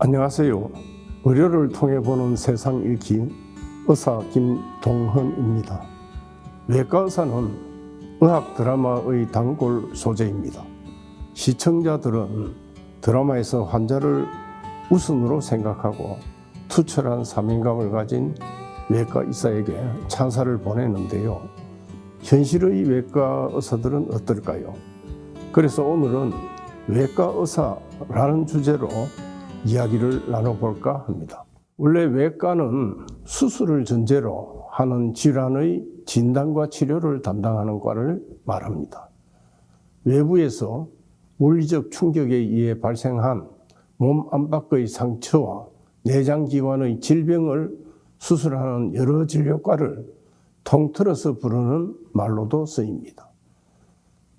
안녕하세요. 의료를 통해 보는 세상 읽기 의사 김동헌입니다. 외과 의사는 의학 드라마의 단골 소재입니다. 시청자들은 드라마에서 환자를 우선으로 생각하고 투철한 사명감을 가진 외과 의사에게 찬사를 보내는데요. 현실의 외과 의사들은 어떨까요? 그래서 오늘은 외과 의사라는 주제로 이야기를 나눠볼까 합니다. 원래 외과는 수술을 전제로 하는 질환의 진단과 치료를 담당하는 과를 말합니다. 외부에서 물리적 충격에 의해 발생한 몸 안팎의 상처와 내장기관의 질병을 수술하는 여러 진료과를 통틀어서 부르는 말로도 쓰입니다.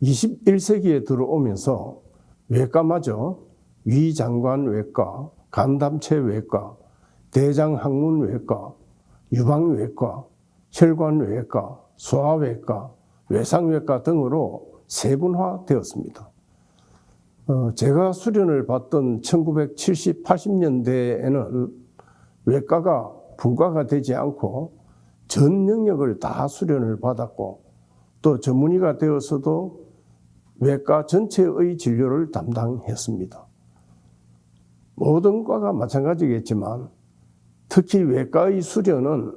21세기에 들어오면서 외과마저 위장관외과, 간담체외과, 대장학문외과, 유방외과, 혈관외과, 소아외과, 외상외과 등으로 세분화되었습니다. 제가 수련을 받던 1970, 80년대에는 외과가 분과가 되지 않고 전 영역을 다 수련을 받았고 또 전문의가 되어서도 외과 전체의 진료를 담당했습니다. 모든 과가 마찬가지겠지만 특히 외과의 수련은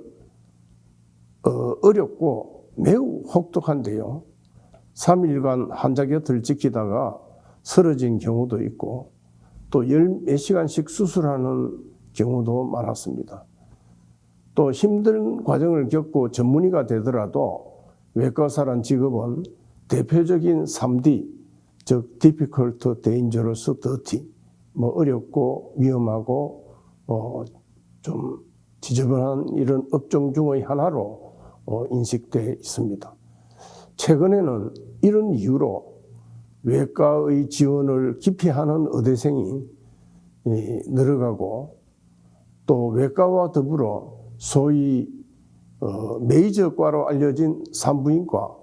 어렵고 매우 혹독한데요. 3일간 환자 곁을 지키다가 쓰러진 경우도 있고 또 몇 시간씩 수술하는 경우도 많았습니다. 또 힘든 과정을 겪고 전문의가 되더라도 외과의사란 직업은 대표적인 3D, 즉 difficult, dangerous, dirty, 어렵고 위험하고 좀 지저분한 이런 업종 중의 하나로 인식되어 있습니다. 최근에는 이런 이유로 외과의 지원을 깊이 하는 의대생이 늘어가고 또 외과와 더불어 소위 메이저과로 알려진 산부인과,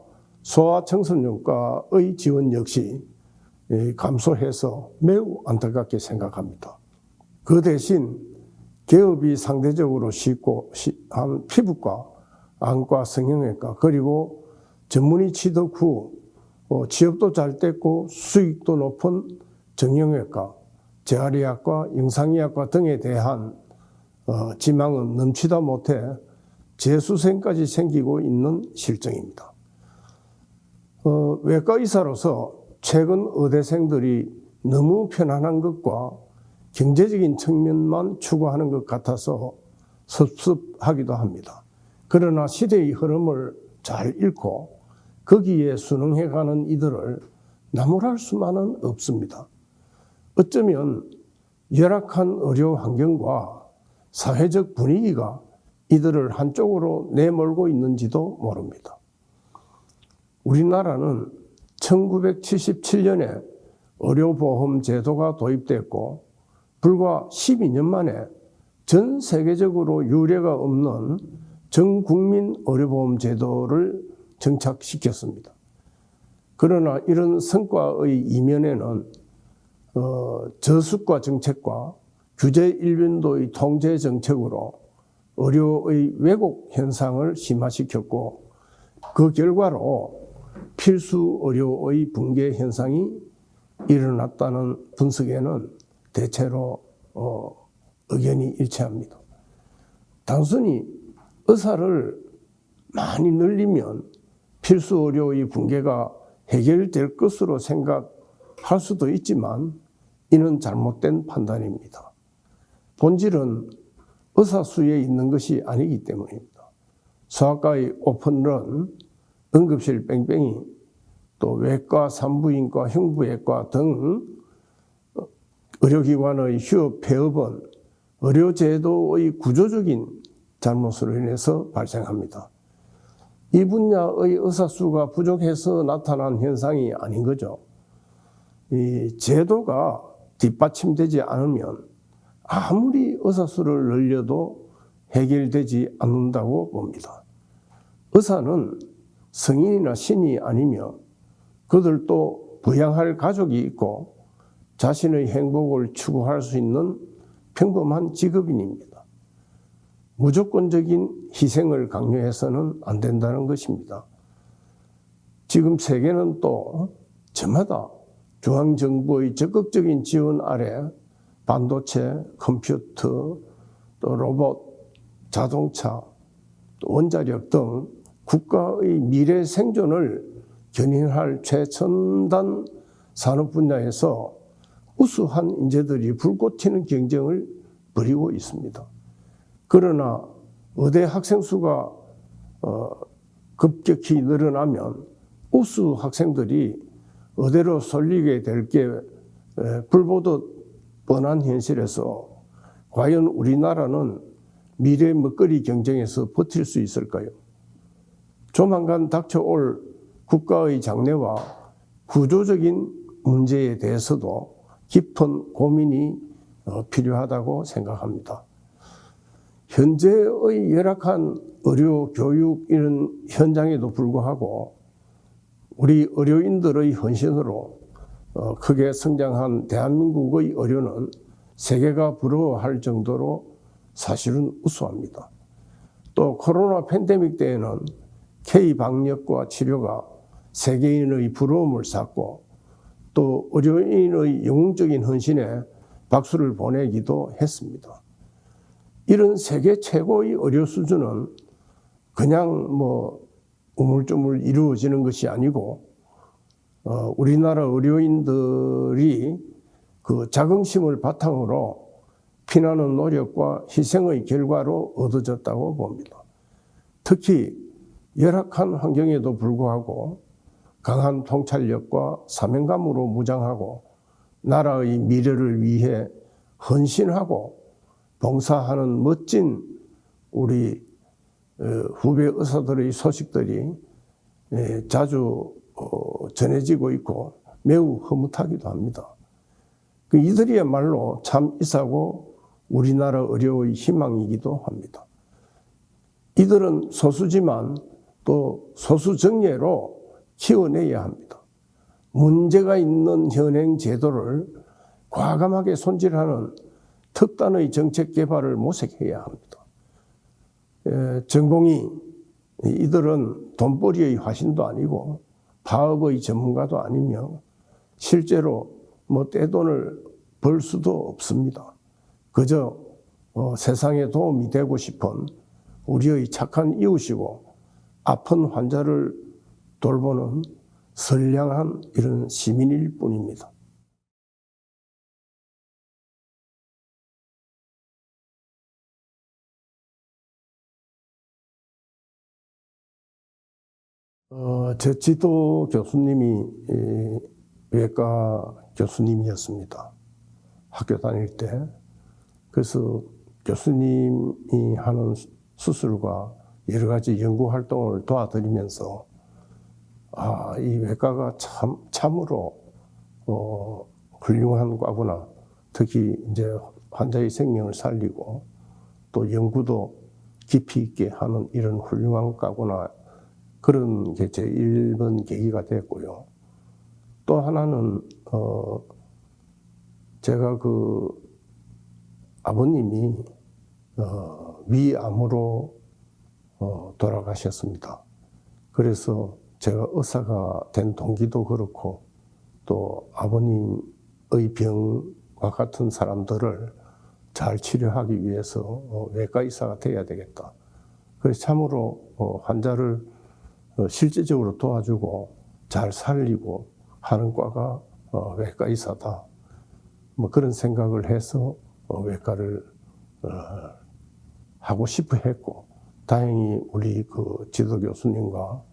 소아청소년과의 지원 역시 감소해서 매우 안타깝게 생각합니다. 그 대신 개업이 상대적으로 쉽고 한 피부과, 안과, 성형외과 그리고 전문의 취득 후 취업도 잘 됐고 수익도 높은 정형외과, 재활의학과, 영상의학과 등에 대한 지망은 넘치다 못해 재수생까지 생기고 있는 실정입니다. 외과 의사로서 최근 의대생들이 너무 편안한 것과 경제적인 측면만 추구하는 것 같아서 섭섭하기도 합니다. 그러나 시대의 흐름을 잘 읽고 거기에 순응해가는 이들을 나무랄 수만은 없습니다. 어쩌면 열악한 의료 환경과 사회적 분위기가 이들을 한쪽으로 내몰고 있는지도 모릅니다. 우리나라는 1977년에 의료보험 제도가 도입됐고 불과 12년 만에 전 세계적으로 유례가 없는 전국민 의료보험 제도를 정착시켰습니다. 그러나 이런 성과의 이면에는 저수가 정책과 규제 일변도의 통제 정책으로 의료의 왜곡 현상을 심화시켰고 그 결과로 필수 의료의 붕괴 현상이 일어났다는 분석에는 대체로 의견이 일치합니다. 단순히 의사를 많이 늘리면 필수 의료의 붕괴가 해결될 것으로 생각할 수도 있지만 이는 잘못된 판단입니다. 본질은 의사 수에 있는 것이 아니기 때문입니다. 소아과의 오픈런, 응급실 뺑뺑이, 또 외과, 산부인과, 흉부외과 등 의료기관의 휴업, 폐업은 의료제도의 구조적인 잘못으로 인해서 발생합니다. 이 분야의 의사 수가 부족해서 나타난 현상이 아닌 거죠. 이 제도가 뒷받침되지 않으면 아무리 의사 수를 늘려도 해결되지 않는다고 봅니다. 의사는 성인이나 신이 아니며 그들도 부양할 가족이 있고 자신의 행복을 추구할 수 있는 평범한 직업인입니다. 무조건적인 희생을 강요해서는 안 된다는 것입니다. 지금 세계는 또 저마다 중앙정부의 적극적인 지원 아래 반도체, 컴퓨터, 또 로봇, 자동차, 또 원자력 등 국가의 미래 생존을 견인할 최첨단 산업 분야에서 우수한 인재들이 불꽃 튀는 경쟁을 벌이고 있습니다. 그러나 의대 학생 수가 급격히 늘어나면 우수 학생들이 의대로 쏠리게 될 게 불보듯 뻔한 현실에서 과연 우리나라는 미래 먹거리 경쟁에서 버틸 수 있을까요? 조만간 닥쳐올 국가의 장래와 구조적인 문제에 대해서도 깊은 고민이 필요하다고 생각합니다. 현재의 열악한 의료, 교육 이런 현장에도 불구하고 우리 의료인들의 헌신으로 크게 성장한 대한민국의 의료는 세계가 부러워할 정도로 사실은 우수합니다. 또 코로나 팬데믹 때에는 K-방역과 치료가 세계인의 부러움을 샀고 또 의료인의 영웅적인 헌신에 박수를 보내기도 했습니다. 이런 세계 최고의 의료 수준은 그냥 우물쭈물 이루어지는 것이 아니고 우리나라 의료인들이 그 자긍심을 바탕으로 피나는 노력과 희생의 결과로 얻어졌다고 봅니다. 특히 열악한 환경에도 불구하고 강한 통찰력과 사명감으로 무장하고 나라의 미래를 위해 헌신하고 봉사하는 멋진 우리 후배 의사들의 소식들이 자주 전해지고 있고 매우 흐뭇하기도 합니다. 이들이야말로 참 이사고 우리나라 의료의 희망이기도 합니다. 이들은 소수지만 또 소수정예로 키워내야 합니다. 문제가 있는 현행 제도를 과감하게 손질하는 특단의 정책 개발을 모색해야 합니다. 전공이 이들은 돈벌이의 화신도 아니고 파업의 전문가도 아니며 실제로 떼돈을 벌 수도 없습니다. 그저 세상에 도움이 되고 싶은 우리의 착한 이웃이고 아픈 환자를 돌보는 선량한 이런 시민일 뿐입니다. 제 지도 교수님이 외과 교수님이었습니다. 학교 다닐 때. 그래서 교수님이 하는 수술과 여러 가지 연구 활동을 도와드리면서 이 외과가 참으로 훌륭한 과구나. 특히 이제 환자의 생명을 살리고 또 연구도 깊이 있게 하는 이런 훌륭한 과구나. 그런 게 제 1번 계기가 됐고요. 또 하나는 제가 아버님이 위암으로 돌아가셨습니다. 그래서 제가 의사가 된 동기도 그렇고 또 아버님의 병과 같은 사람들을 잘 치료하기 위해서 외과 의사가 돼야 되겠다. 그래서 참으로 환자를 실제적으로 도와주고 잘 살리고 하는 과가 외과 의사다. 그런 생각을 해서 외과를 하고 싶어 했고, 다행히 우리 지도 교수님과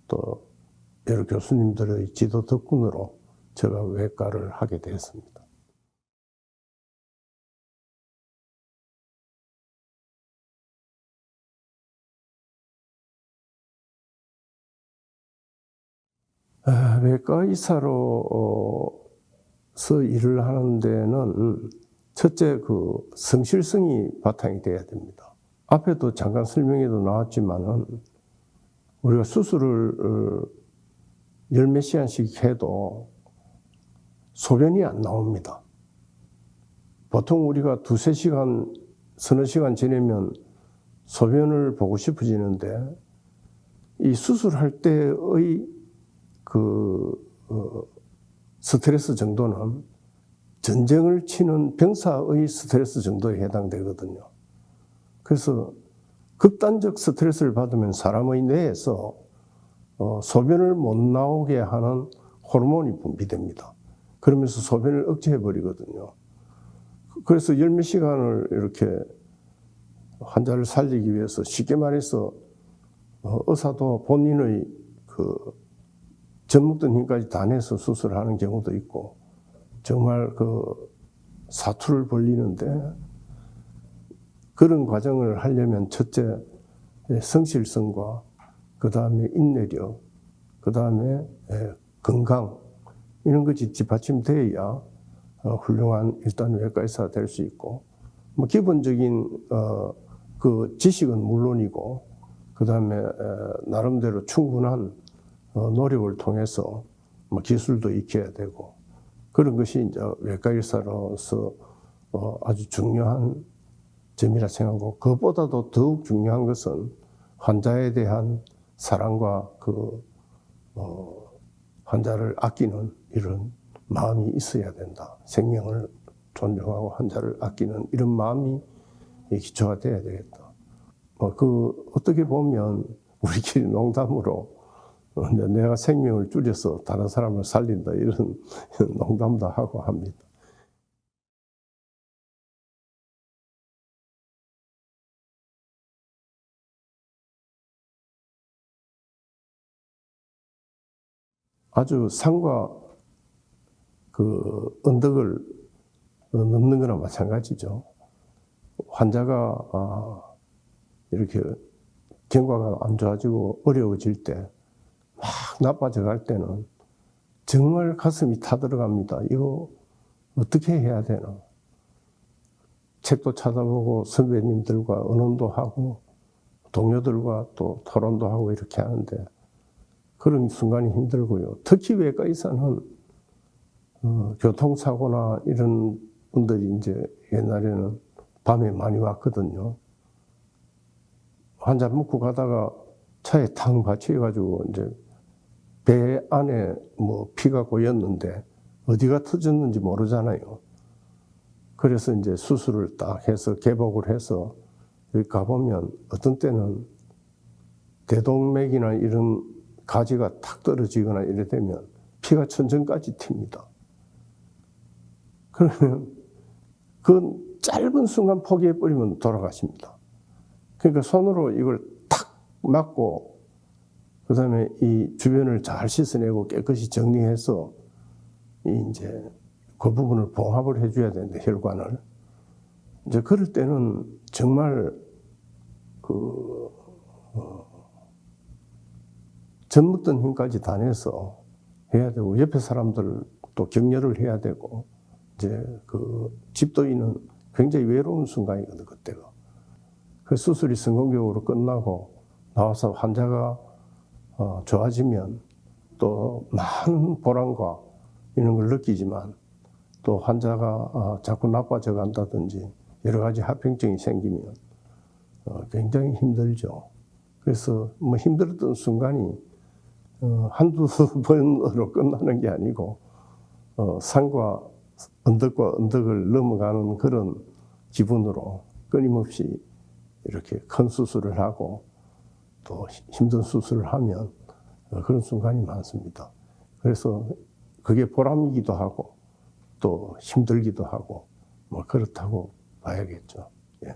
또 여러 교수님들의 지도 덕분으로 제가 외과를 하게 되었습니다. 외과 의사로서 일을 하는 데는 첫째 성실성이 바탕이 돼야 됩니다. 앞에도 잠깐 설명에도 나왔지만은 우리가 수술을 열 몇 시간씩 해도 소변이 안 나옵니다. 보통 우리가 두세 시간, 서너 시간 지내면 소변을 보고 싶어지는데 이 수술할 때의 스트레스 정도는 전쟁을 치는 병사의 스트레스 정도에 해당되거든요. 그래서 극단적 스트레스를 받으면 사람의 뇌에서 소변을 못 나오게 하는 호르몬이 분비됩니다. 그러면서 소변을 억제해버리거든요. 그래서 열 몇 시간을 이렇게 환자를 살리기 위해서 쉽게 말해서 의사도 본인의 젖 먹던 힘까지 다 내서 수술하는 경우도 있고 정말 사투를 벌리는데 그런 과정을 하려면 첫째 성실성과 그 다음에 인내력, 그 다음에 건강 이런 것이 뒷받침되어야 훌륭한 일단 외과 의사가 될 수 있고 뭐 기본적인 그 지식은 물론이고 그 다음에 나름대로 충분한 노력을 통해서 뭐 기술도 익혀야 되고 그런 것이 이제 외과 의사로서 아주 중요한 점이라 생각하고 그것보다도 더욱 중요한 것은 환자에 대한 사랑과 환자를 아끼는 이런 마음이 있어야 된다. 생명을 존중하고 환자를 아끼는 이런 마음이 기초가 돼야 되겠다. 어떻게 보면 우리끼리 농담으로 내가 생명을 줄여서 다른 사람을 살린다 이런 농담도 하고 합니다. 아주 산과 언덕을 넘는 거나 마찬가지죠. 환자가 이렇게 경과가 안 좋아지고 어려워질 때 막 나빠져 갈 때는 정말 가슴이 타들어갑니다. 이거 어떻게 해야 되나. 책도 찾아보고 선배님들과 의논도 하고 동료들과 또 토론도 하고 이렇게 하는데 그런 순간이 힘들고요. 특히 외과 의사는 교통사고나 이런 분들이 이제 옛날에는 밤에 많이 왔거든요. 환자 묻고 가다가 차에 탕 받쳐가지고 이제 배 안에 뭐 피가 고였는데 어디가 터졌는지 모르잖아요. 그래서 이제 수술을 딱 해서 개복을 해서 여기 가보면 어떤 때는 대동맥이나 이런 가지가 탁 떨어지거나 이래 되면 피가 천천까지 튑니다. 그러면 그 짧은 순간 포기해버리면 돌아가십니다. 그러니까 손으로 이걸 탁 막고 그 다음에 이 주변을 잘 씻어내고 깨끗이 정리해서 이제 그 부분을 봉합을 해줘야 되는데 혈관을 이제 그럴 때는 정말 젖 먹던 힘까지 다 내서 해야 되고 옆에 사람들 또 격려를 해야 되고 이제 집도인은 굉장히 외로운 순간이거든 그때가. 그 수술이 성공적으로 끝나고 나와서 환자가 좋아지면 또 많은 보람과 이런 걸 느끼지만 또 환자가 자꾸 나빠져 간다든지 여러 가지 합병증이 생기면 굉장히 힘들죠. 그래서 뭐 힘들었던 순간이 한두 번으로 끝나는 게 아니고 산과 언덕을 넘어가는 그런 기분으로 끊임없이 이렇게 큰 수술을 하고 또 힘든 수술을 하면 그런 순간이 많습니다. 그래서 그게 보람이기도 하고 또 힘들기도 하고 뭐 그렇다고 봐야겠죠. 예.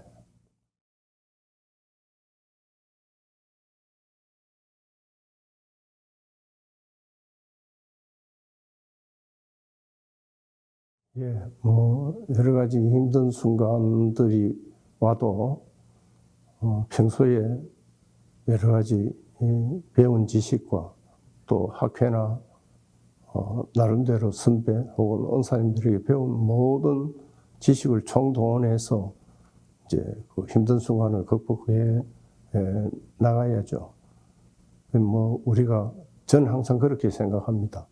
예, 뭐 여러 가지 힘든 순간들이 와도 평소에 여러 가지 배운 지식과 또 학회나 나름대로 선배 혹은 은사님들에게 배운 모든 지식을 총동원해서 이제 그 힘든 순간을 극복해 나가야죠. 뭐 저는 항상 그렇게 생각합니다.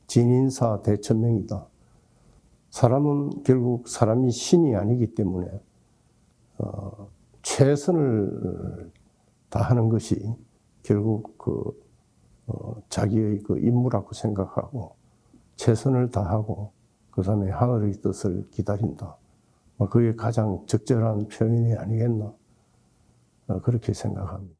진인사 대천명이다. 사람은 결국 사람이 신이 아니기 때문에 최선을 다하는 것이 결국 자기의 임무라고 생각하고 최선을 다하고 그 다음에 하늘의 뜻을 기다린다. 그게 가장 적절한 표현이 아니겠나 그렇게 생각합니다.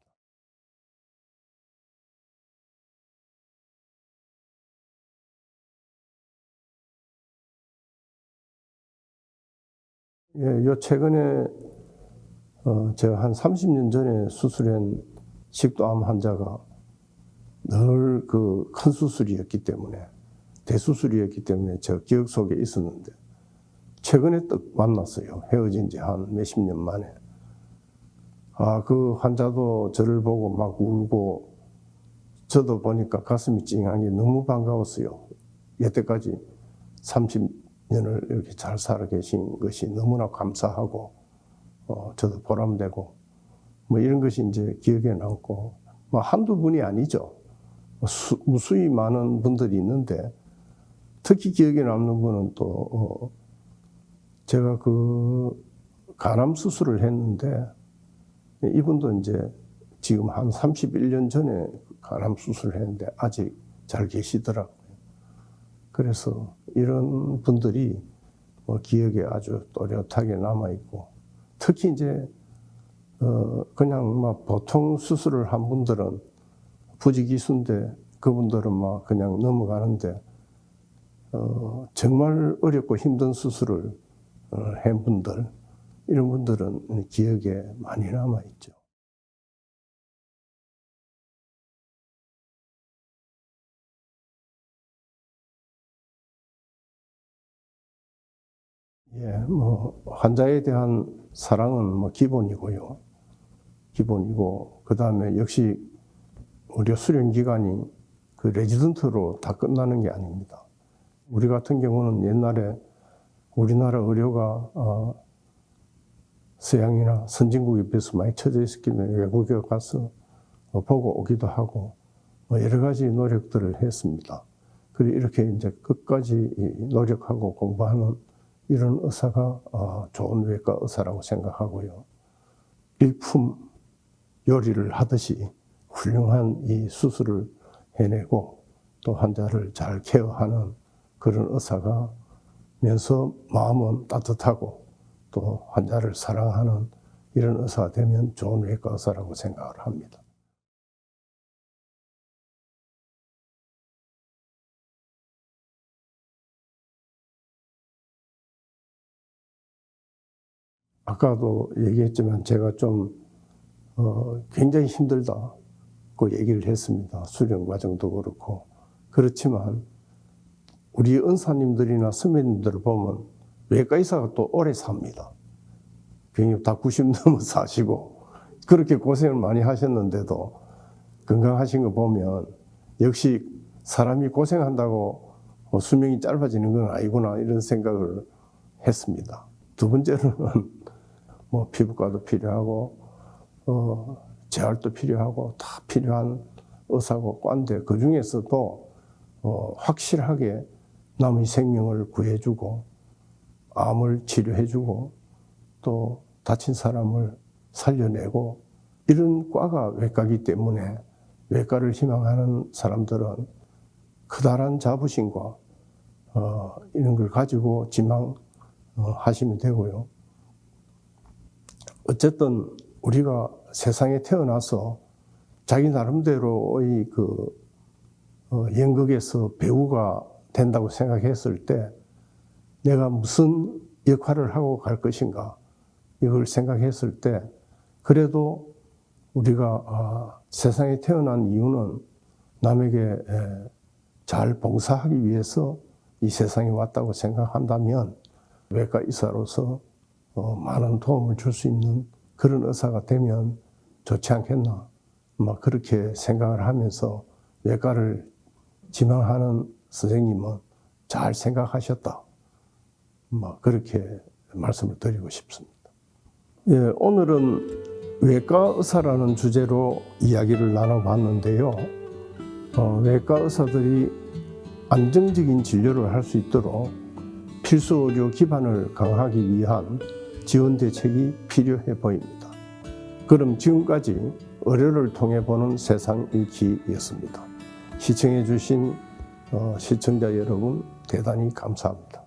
예, 요 최근에 제가 한 30년 전에 수술한 식도암 환자가 늘 그 큰 수술이었기 때문에 대수술이었기 때문에 저 기억 속에 있었는데 최근에 딱 만났어요. 헤어진 지 한 몇십 년 만에. 그 환자도 저를 보고 막 울고 저도 보니까 가슴이 찡한 게 너무 반가웠어요. 여태까지 30년을 이렇게 잘 살아 계신 것이 너무나 감사하고 저도 보람되고 이런 것이 이제 기억에 남고 한두 분이 아니죠. 무수히 많은 분들이 있는데 특히 기억에 남는 분은 또 제가 그 간암 수술을 했는데 이분도 이제 지금 한 31년 전에 간암 수술을 했는데 아직 잘 계시더라고요. 그래서 이런 분들이 기억에 아주 또렷하게 남아있고 특히 이제 그냥 보통 수술을 한 분들은 부지기수인데 그분들은 그냥 넘어가는데 정말 어렵고 힘든 수술을 한 분들 이런 분들은 기억에 많이 남아있죠. 예, 환자에 대한 사랑은 기본이고요. 기본이고, 그 다음에 역시 의료 수련 기간이 그 레지던트로 다 끝나는 게 아닙니다. 우리 같은 경우는 옛날에 우리나라 의료가 서양이나 선진국에 비해서 많이 처져 있었기 때문에 외국에 가서 보고 오기도 하고 여러 가지 노력들을 했습니다. 그리고 이렇게 이제 끝까지 노력하고 공부하는 이런 의사가 좋은 외과 의사라고 생각하고요. 일품 요리를 하듯이 훌륭한 이 수술을 해내고 또 환자를 잘 케어하는 그런 의사가 면서 마음은 따뜻하고 또 환자를 사랑하는 이런 의사가 되면 좋은 외과 의사라고 생각을 합니다. 아까도 얘기했지만 제가 좀 굉장히 힘들다고 얘기를 했습니다. 수련 과정도 그렇고. 그렇지만 우리 은사님들이나 선배님들을 보면 외과 의사가 또 오래 삽니다. 괜히 다 90 넘어 사시고 그렇게 고생을 많이 하셨는데도 건강하신 거 보면 역시 사람이 고생한다고 수명이 짧아지는 건 아니구나 이런 생각을 했습니다. 두 번째로는 피부과도 필요하고 재활도 필요하고 다 필요한 의사고 과인데 그 중에서도 확실하게 남의 생명을 구해주고 암을 치료해주고 또 다친 사람을 살려내고 이런 과가 외과이기 때문에 외과를 희망하는 사람들은 커다란 자부심과 이런 걸 가지고 지망하시면 되고요. 어쨌든 우리가 세상에 태어나서 자기 나름대로의 연극에서 배우가 된다고 생각했을 때 내가 무슨 역할을 하고 갈 것인가 이걸 생각했을 때 그래도 우리가 세상에 태어난 이유는 남에게 잘 봉사하기 위해서 이 세상에 왔다고 생각한다면 외과 의사로서 많은 도움을 줄 수 있는 그런 의사가 되면 좋지 않겠나 그렇게 생각을 하면서 외과를 지망하는 선생님은 잘 생각하셨다 그렇게 말씀을 드리고 싶습니다. 예, 오늘은 외과 의사라는 주제로 이야기를 나눠봤는데요. 외과 의사들이 안정적인 진료를 할 수 있도록 필수 의료 기반을 강화하기 위한 지원 대책이 필요해 보입니다. 그럼 지금까지 의료를 통해 보는 세상 읽기였습니다. 시청해 주신 시청자 여러분 대단히 감사합니다.